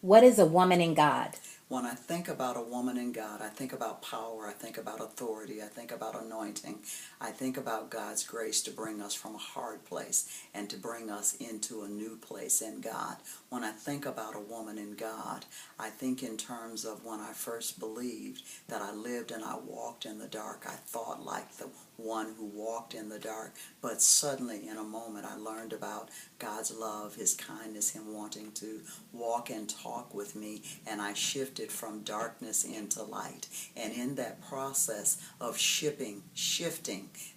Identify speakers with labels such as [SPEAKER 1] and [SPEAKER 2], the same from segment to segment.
[SPEAKER 1] What is a woman in God?
[SPEAKER 2] When I think about a woman in God, I think about power, I think about authority, I think about anointing, I think about God's grace to bring us from a hard place and to bring us into a new place in God. When I think about a woman in God, I think in terms of when I first believed that I lived and I walked in the dark. I thought like the one who walked in the dark, but suddenly in a moment I learned about God's love, His kindness, Him wanting to walk and talk with me, and I shifted from darkness into light. And in that process of shifting,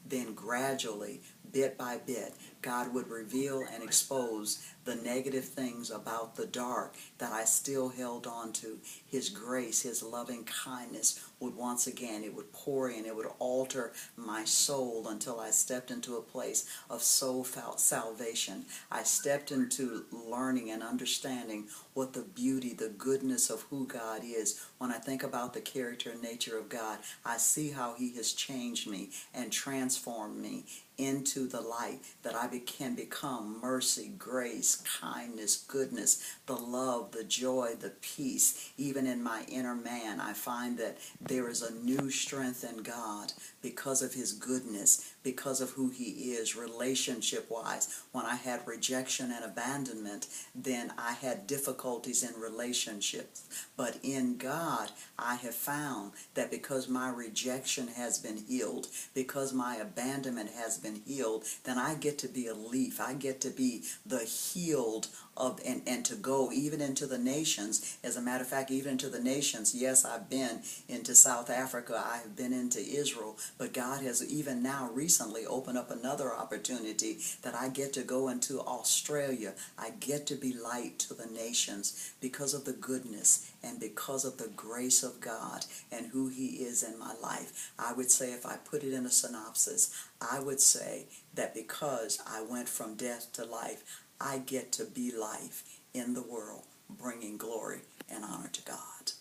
[SPEAKER 2] then gradually, bit by bit, God would reveal and expose the negative things about the dark that I still held on to. His grace, His loving kindness would once again, it would pour in, it would alter my soul until I stepped into a place of soul salvation. I stepped into learning and understanding what the beauty, the goodness of who God is. When I think about the character and nature of God, I see how He has changed me and transformed me into the light that I can become mercy, grace, kindness, goodness, the love, the joy, the peace. Even in my inner man, I find that there is a new strength in God because of His goodness, because of who He is relationship-wise. When I had rejection and abandonment, then I had difficulties in relationships. But in God, I have found that because my rejection has been healed, because my abandonment has been healed, then I get to be a leaf. I get to be the healed of, and to go even into the nations. As a matter of fact, even into the nations. Yes, I've been into South Africa. I have been into Israel. But God has even now recently opened up another opportunity that I get to go into Australia. I get to be light to the nations because of the goodness and because of the grace of God and who He is in my life. I would say, if I put it in a synopsis, I would say that because I went from death to life, I get to be life in the world, bringing glory and honor to God.